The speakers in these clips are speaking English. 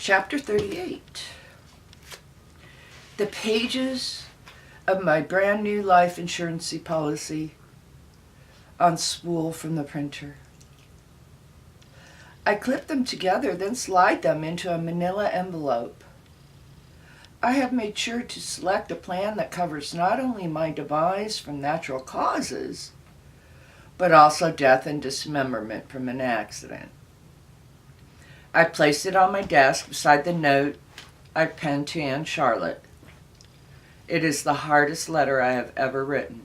Chapter 38. The pages of my brand new life insurance policy on spool from the printer. I clip them together, then slide them into a manila envelope. I have made sure to select a plan that covers not only my demise from natural causes, but also death and dismemberment from an accident. I placed it on my desk beside the note I penned to Aunt Charlotte. It is the hardest letter I have ever written.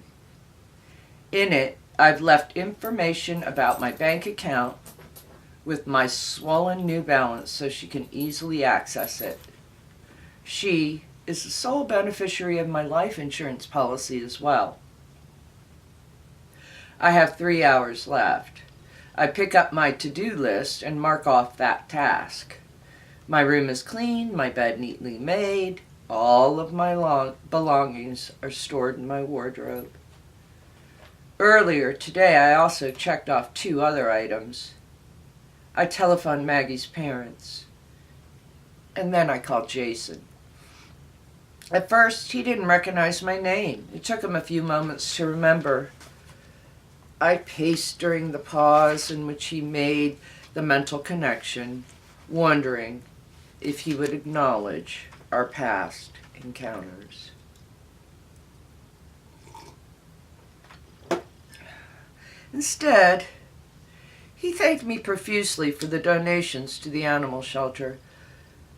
In it, I've left information about my bank account with my swollen new balance so she can easily access it. She is the sole beneficiary of my life insurance policy as well. I have 3 hours left. I pick up my to-do list and mark off that task. My room is clean, my bed neatly made. All of my belongings are stored in my wardrobe. Earlier today, I also checked off 2 other items. I telephoned Maggie's parents, and then I called Jason. At first, he didn't recognize my name. It took him a few moments to remember. I paced during the pause in which he made the mental connection, wondering if he would acknowledge our past encounters. Instead, he thanked me profusely for the donations to the animal shelter,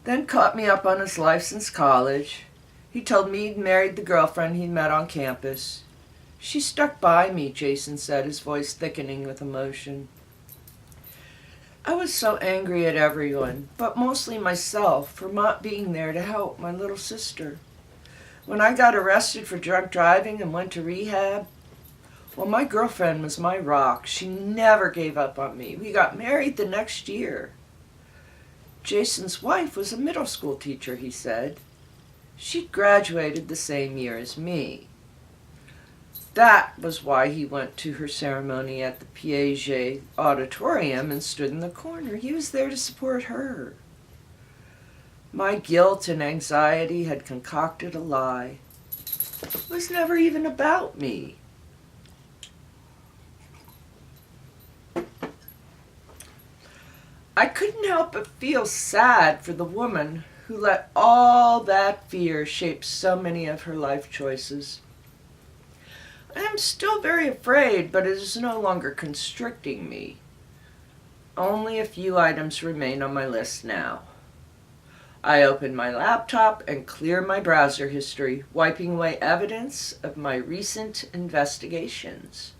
then caught me up on his life since college. He told me he'd married the girlfriend he'd met on campus. She stuck by me, Jason said, his voice thickening with emotion. I was so angry at everyone, but mostly myself, for not being there to help my little sister. When I got arrested for drunk driving and went to rehab, well, my girlfriend was my rock. She never gave up on me. We got married the next year. Jason's wife was a middle school teacher, he said. She'd graduated the same year as me. That was why he went to her ceremony at the Piaget Auditorium and stood in the corner. He was there to support her. My guilt and anxiety had concocted a lie. It was never even about me. I couldn't help but feel sad for the woman who let all that fear shape so many of her life choices. I am still very afraid, but it is no longer constricting me. Only a few items remain on my list now. I open my laptop and clear my browser history, wiping away evidence of my recent investigations.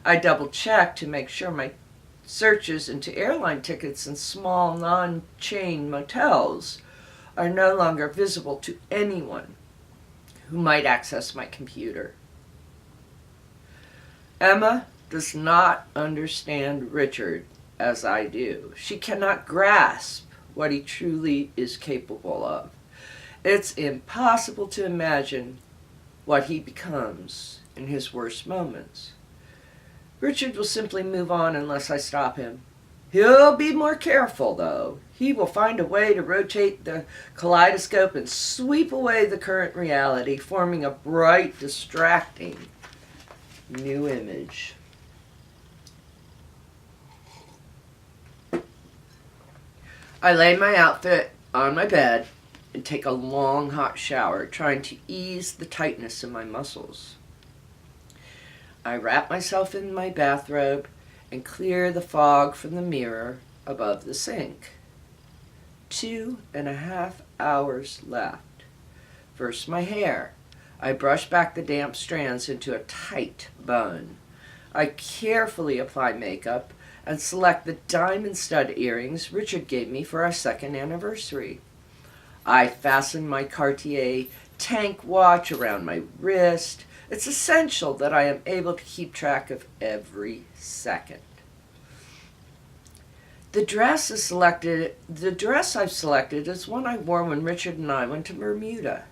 I double-check to make sure my searches into airline tickets and small non-chain motels are no longer visible to anyone who might access my computer. Emma does not understand Richard as I do. She cannot grasp what he truly is capable of. It's impossible to imagine what he becomes in his worst moments. Richard will simply move on unless I stop him. He'll be more careful, though. He will find a way to rotate the kaleidoscope and sweep away the current reality, forming a bright, distracting new image. I lay my outfit on my bed and take a long hot shower, trying to ease the tightness in my muscles. I wrap myself in my bathrobe and clear the fog from the mirror above the sink. 2.5 hours left. First, my hair. I brush back the damp strands into a tight bun. I carefully apply makeup and select the diamond stud earrings Richard gave me for our 2nd anniversary. I fasten my Cartier tank watch around my wrist. It's essential that I am able to keep track of every second. The dress I've selected is one I wore when Richard and I went to Bermuda.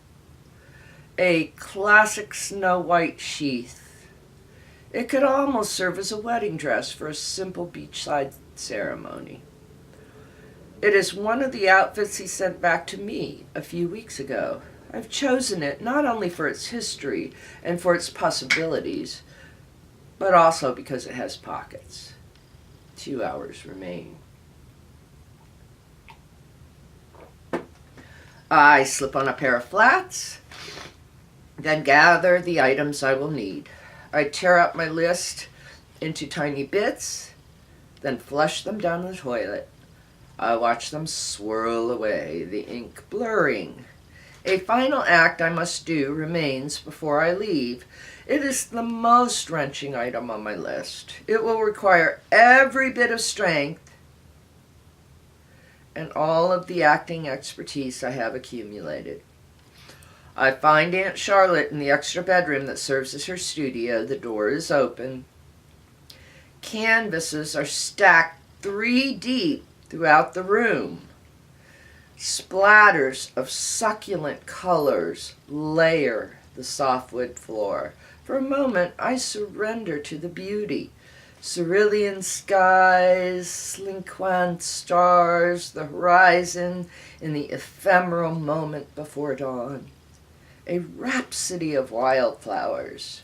A classic snow white sheath. It could almost serve as a wedding dress for a simple beachside ceremony. It is one of the outfits he sent back to me a few weeks ago. I've chosen it not only for its history and for its possibilities, but also because it has pockets. 2 hours remain. I slip on a pair of flats, then gather the items I will need. I tear up my list into tiny bits, then flush them down the toilet. I watch them swirl away, the ink blurring. A final act I must do remains before I leave. It is the most wrenching item on my list. It will require every bit of strength and all of the acting expertise I have accumulated. I find Aunt Charlotte in the extra bedroom that serves as her studio. The door is open. Canvases are stacked 3 deep throughout the room. Splatters of succulent colors layer the softwood floor. For a moment, I surrender to the beauty. Cerulean skies, slinquant stars, the horizon in the ephemeral moment before dawn. A rhapsody of wildflowers,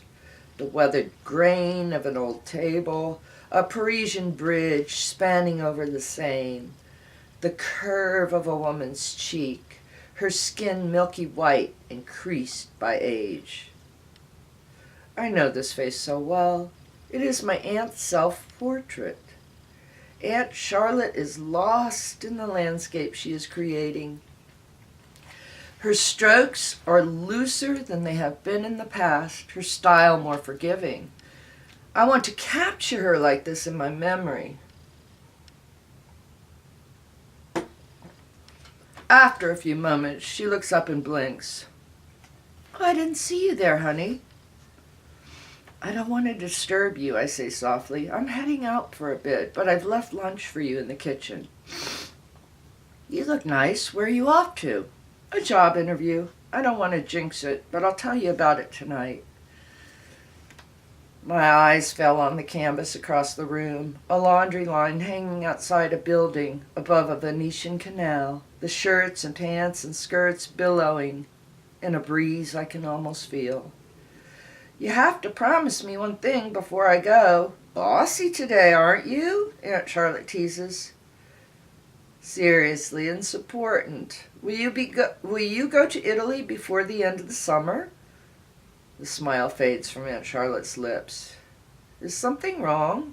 the weathered grain of an old table, a Parisian bridge spanning over the Seine, the curve of a woman's cheek, her skin milky white and creased by age. I know this face so well. It is my aunt's self-portrait. Aunt Charlotte is lost in the landscape she is creating. Her strokes are looser than they have been in the past, her style more forgiving. I want to capture her like this in my memory. After a few moments, she looks up and blinks. "Oh, I didn't see you there, honey." "I don't want to disturb you," I say softly. "I'm heading out for a bit, but I've left lunch for you in the kitchen." "You look nice. Where are you off to?" "A job interview. I don't want to jinx it, but I'll tell you about it tonight." My eyes fell on the canvas across the room, a laundry line hanging outside a building above a Venetian canal, the shirts and pants and skirts billowing in a breeze I can almost feel. "You have to promise me one thing before I go. Bossy today, aren't you?" Aunt Charlotte teases. "Seriously, it's important. Will you go to Italy before the end of the summer?" The smile fades from Aunt Charlotte's lips. Is something wrong?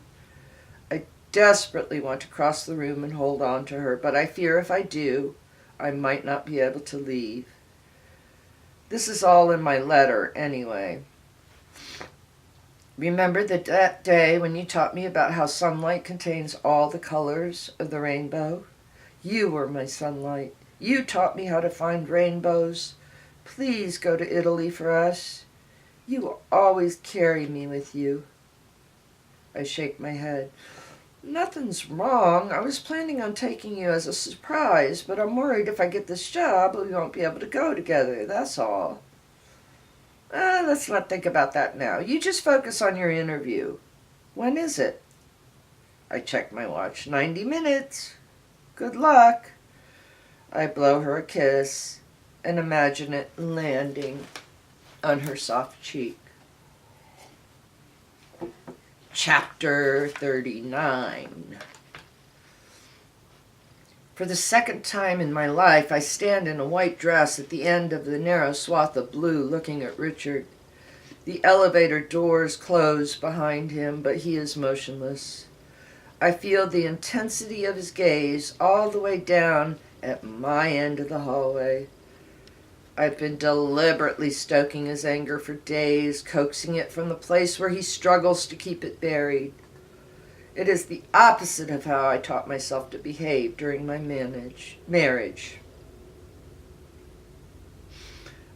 I desperately want to cross the room and hold on to her, but I fear if I do, I might not be able to leave. This is all in my letter, anyway. Remember that day when you taught me about how sunlight contains all the colors of the rainbow? You were my sunlight. You taught me how to find rainbows. Please go to Italy for us. You will always carry me with you. I shake my head. Nothing's wrong. I was planning on taking you as a surprise, but I'm worried if I get this job, we won't be able to go together, that's all. Let's not think about that now. You just focus on your interview. When is it? I check my watch. 90 minutes. Good luck. I blow her a kiss and imagine it landing on her soft cheek. Chapter 39. For the second time in my life, I stand in a white dress at the end of the narrow swath of blue looking at Richard. The elevator doors close behind him, but he is motionless. I feel the intensity of his gaze all the way down at my end of the hallway. I've been deliberately stoking his anger for days, coaxing it from the place where he struggles to keep it buried. It is the opposite of how I taught myself to behave during my marriage.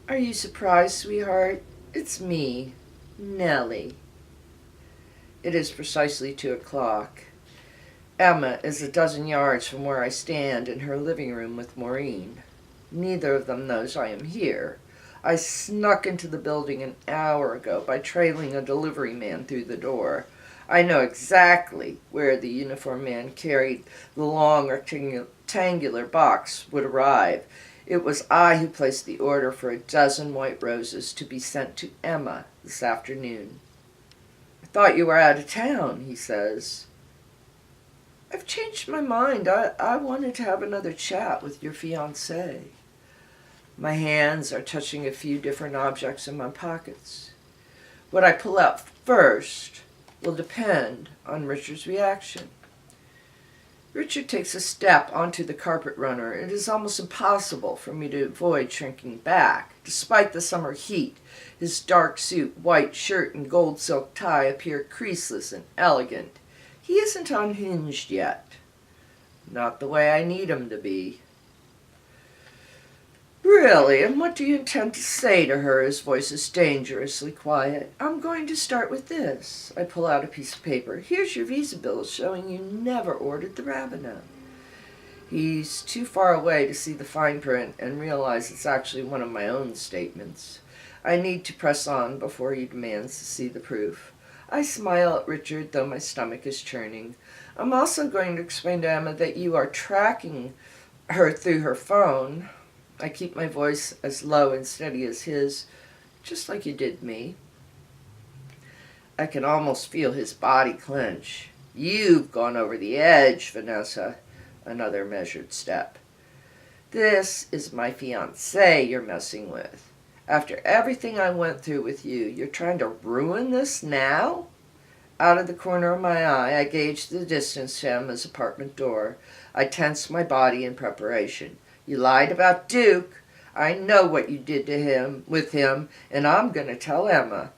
Are you surprised, sweetheart? It's me, Nellie. It is precisely 2:00. Emma is a dozen yards from where I stand in her living room with Maureen. Neither of them knows I am here. I snuck into the building an hour ago by trailing a delivery man through the door. I know exactly where the uniformed man carried the long rectangular box would arrive. It was I who placed the order for a dozen white roses to be sent to Emma this afternoon. "I thought you were out of town," he says. "I've changed my mind. I wanted to have another chat with your fiancé." My hands are touching a few different objects in my pockets. What I pull out first will depend on Richard's reaction. Richard takes a step onto the carpet runner. It is almost impossible for me to avoid shrinking back. Despite the summer heat, his dark suit, white shirt, and gold silk tie appear creaseless and elegant. He isn't unhinged yet. Not the way I need him to be. "Really, and what do you intend to say to her?" His voice is dangerously quiet. "I'm going to start with this." I pull out a piece of paper. "Here's your visa bill showing you never ordered the rabbit." He's too far away to see the fine print and realize it's actually one of my own statements. I need to press on before he demands to see the proof. I smile at Richard, though my stomach is churning. "I'm also going to explain to Emma that you are tracking her through her phone." I keep my voice as low and steady as his, just like you did me. I can almost feel his body clench. "You've gone over the edge, Vanessa." Another measured step. "This is my fiancé you're messing with. After everything I went through with you, you're trying to ruin this now?" Out of the corner of my eye, I gauge the distance to Emma's apartment door. I tense my body in preparation. "You lied about Duke. I know what you did to him, with him, and I'm going to tell Emma."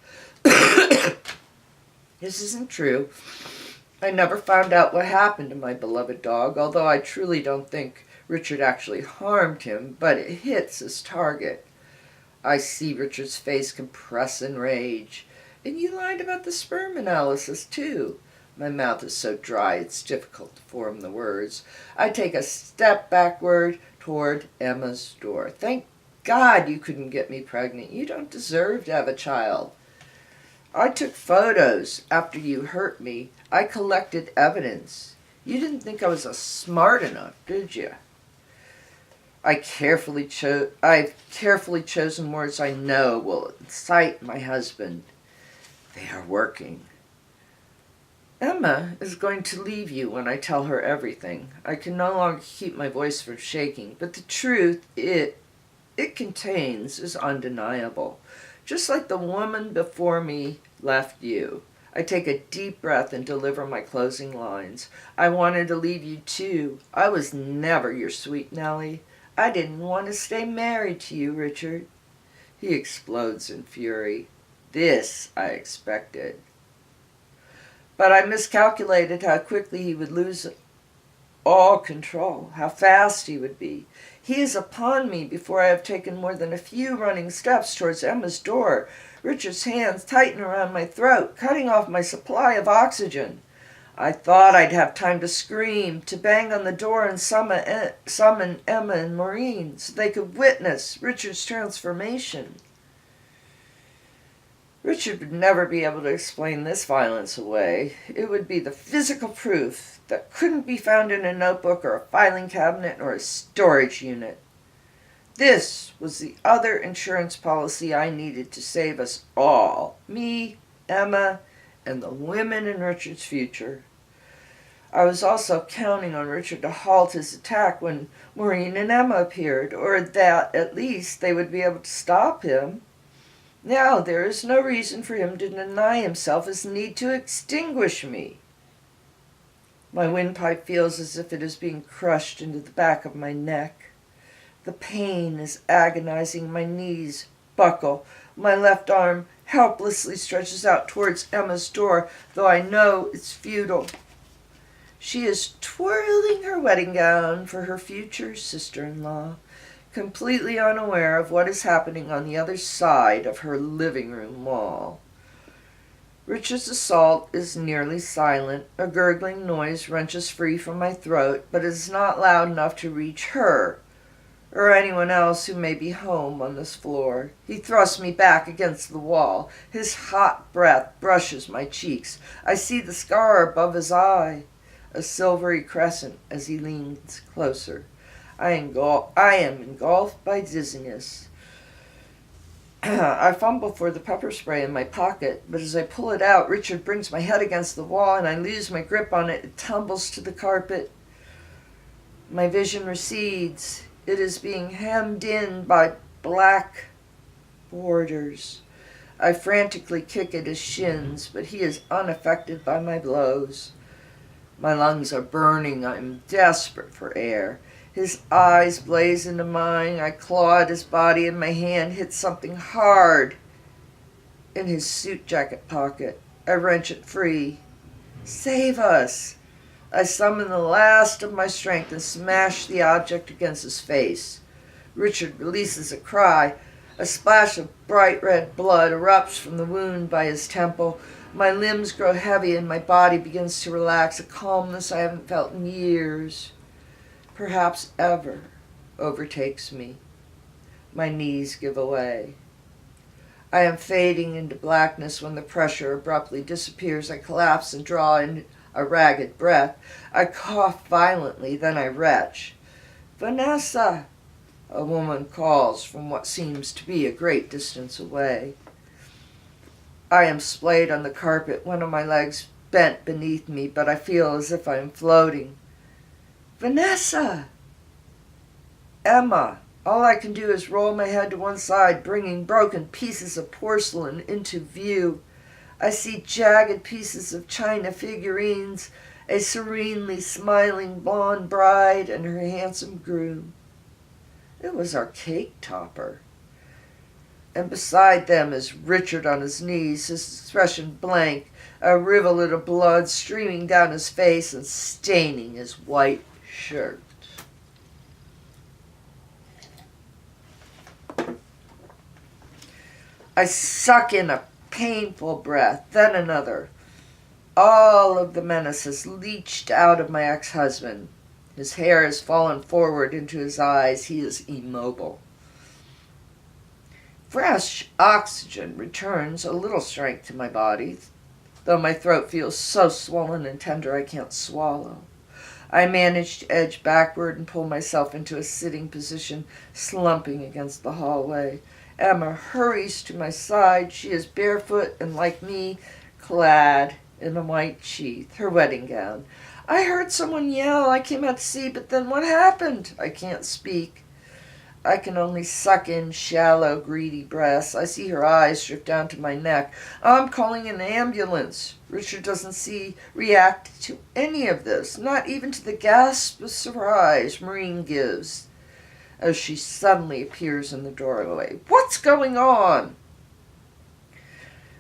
This isn't true. I never found out what happened to my beloved dog, although I truly don't think Richard actually harmed him, but it hits his target. I see Richard's face compress in rage. "And you lied about the sperm analysis, too." My mouth is so dry it's difficult to form the words. I take a step backward toward Emma's door. "Thank God you couldn't get me pregnant. You don't deserve to have a child." "I took photos after you hurt me. I collected evidence. You didn't think I was smart enough, did you?" I've carefully chosen words I know will incite my husband. They are working. "Emma is going to leave you when I tell her everything." I can no longer keep my voice from shaking, but the truth it contains is undeniable. Just like the woman before me left you. I take a deep breath and deliver my closing lines. "I wanted to leave you too. I was never your sweet Nellie. I didn't want to stay married to you, Richard." He explodes in fury. This I expected. But I miscalculated how quickly he would lose all control, how fast he would be. He is upon me before I have taken more than a few running steps towards Emma's door. Richard's hands tighten around my throat, cutting off my supply of oxygen. I thought I'd have time to scream, to bang on the door and summon Emma and Maureen so they could witness Richard's transformation. Richard would never be able to explain this violence away. It would be the physical proof that couldn't be found in a notebook or a filing cabinet or a storage unit. This was the other insurance policy I needed to save us all. Me, Emma, and the women in Richard's future. I was also counting on Richard to halt his attack when Maureen and Emma appeared, or that, at least, they would be able to stop him. Now there is no reason for him to deny himself his need to extinguish me. My windpipe feels as if it is being crushed into the back of my neck. The pain is agonizing. My knees buckle. My left arm helplessly stretches out towards Emma's door, though I know it's futile. She is twirling her wedding gown for her future sister-in-law, completely unaware of what is happening on the other side of her living room wall. Richard's assault is nearly silent. A gurgling noise wrenches free from my throat, but it is not loud enough to reach her, or anyone else who may be home on this floor. He thrusts me back against the wall. His hot breath brushes my cheeks. I see the scar above his eye. a silvery crescent as he leans closer. I am engulfed by dizziness. I fumble for the pepper spray in my pocket, but as I pull it out, Richard brings my head against the wall and I lose my grip on it. It tumbles to the carpet. My vision recedes. It is being hemmed in by black borders. I frantically kick at his shins, but he is unaffected by my blows. My lungs are burning. I am desperate for air. His eyes blaze into mine. I claw at his body and my hand hits something hard in his suit jacket pocket. I wrench it free. Save us! I summon the last of my strength and smash the object against his face. Richard releases a cry. A splash of bright red blood erupts from the wound by his temple. My limbs grow heavy and my body begins to relax. A calmness I haven't felt in years, perhaps ever, overtakes me. My knees give way. I am fading into blackness when the pressure abruptly disappears. I collapse and draw in a ragged breath. I cough violently, then I retch. "Vanessa!" a woman calls from what seems to be a great distance away. I am splayed on the carpet, one of my legs bent beneath me, but I feel as if I am floating. "Vanessa!" "Emma!" All I can do is roll my head to one side, bringing broken pieces of porcelain into view. I see jagged pieces of china figurines, a serenely smiling blonde bride and her handsome groom. It was our cake topper. And beside them is Richard on his knees, his expression blank, a rivulet of blood streaming down his face and staining his white shirt. I suck in a painful breath, then another. All of the menace has leached out of my ex-husband. His hair has fallen forward into his eyes. He is immobile. Fresh oxygen returns a little strength to my body, though my throat feels so swollen and tender I can't swallow. I manage to edge backward and pull myself into a sitting position, slumping against the hallway. Emma hurries to my side. She is barefoot and, like me, clad in a white sheath, her wedding gown. "I heard someone yell. I came out to see, but then what happened?" I can't speak. I can only suck in shallow, greedy breaths. I see her eyes drift down to my neck. I'm calling an ambulance. Richard doesn't react to any of this, not even to the gasp of surprise Maureen gives as she suddenly appears in the doorway. "What's going on?"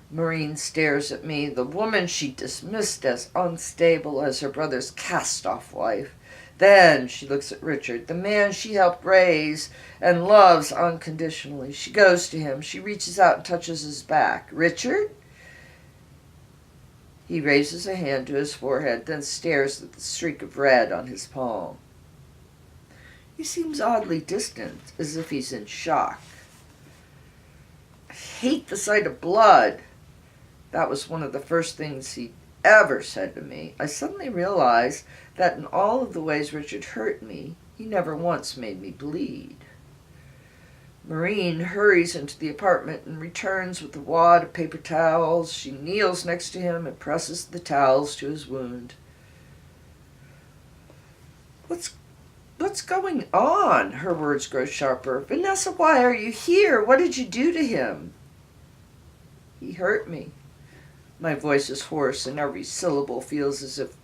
Maureen stares at me, the woman she dismissed as unstable as her brother's cast-off wife. Then she looks at Richard, the man she helped raise and loves unconditionally. She goes to him. She reaches out and touches his back. "Richard?" He raises a hand to his forehead, then stares at the streak of red on his palm. He seems oddly distant, as if he's in shock. "I hate the sight of blood." That was one of the first things he ever said to me. I suddenly realized that in all of the ways Richard hurt me, he never once made me bleed. Maureen hurries into the apartment and returns with a wad of paper towels. She kneels next to him and presses the towels to his wound. What's going on?" Her words grow sharper. "Vanessa, why are you here? What did you do to him?" "He hurt me." My voice is hoarse and every syllable feels as if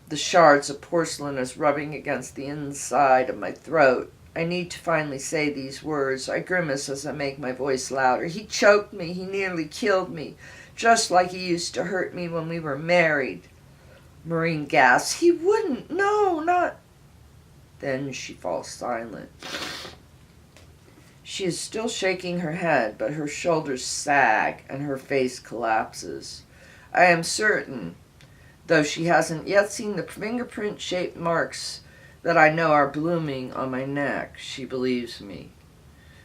the shards of porcelain is rubbing against the inside of my throat. I need to finally say these words. I grimace as I make my voice louder. "He choked me. He nearly killed me, just like he used to hurt me when we were married." Maureen gasps. "He wouldn't. No, not..." Then she falls silent. She is still shaking her head, but her shoulders sag and her face collapses. I am certain, though she hasn't yet seen the fingerprint-shaped marks that I know are blooming on my neck, she believes me.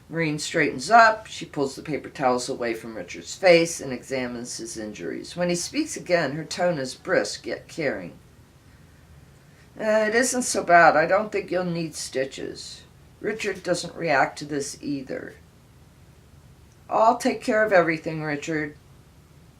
Maureen straightens up. She pulls the paper towels away from Richard's face and examines his injuries. When he speaks again, her tone is brisk yet caring. It isn't so bad. I don't think you'll need stitches. Richard doesn't react to this either. I'll take care of everything, Richard.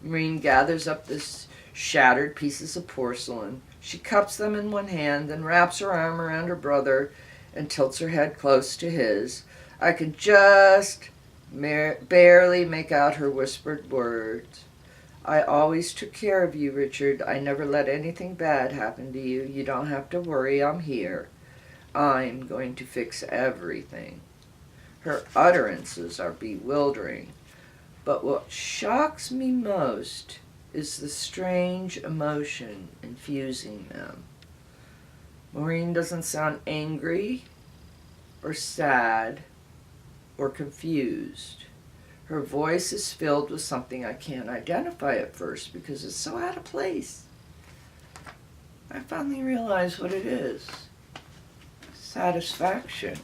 Maureen gathers up the shattered pieces of porcelain. She cups them in one hand and wraps her arm around her brother and tilts her head close to his. I can just barely make out her whispered words. I always took care of you, Richard. I never let anything bad happen to you. You don't have to worry. I'm here. I'm going to fix everything. Her utterances are bewildering, but what shocks me most is the strange emotion infusing them. Maureen doesn't sound angry or sad or confused. Her voice is filled with something I can't identify at first because it's so out of place. I finally realize what it is. Satisfaction.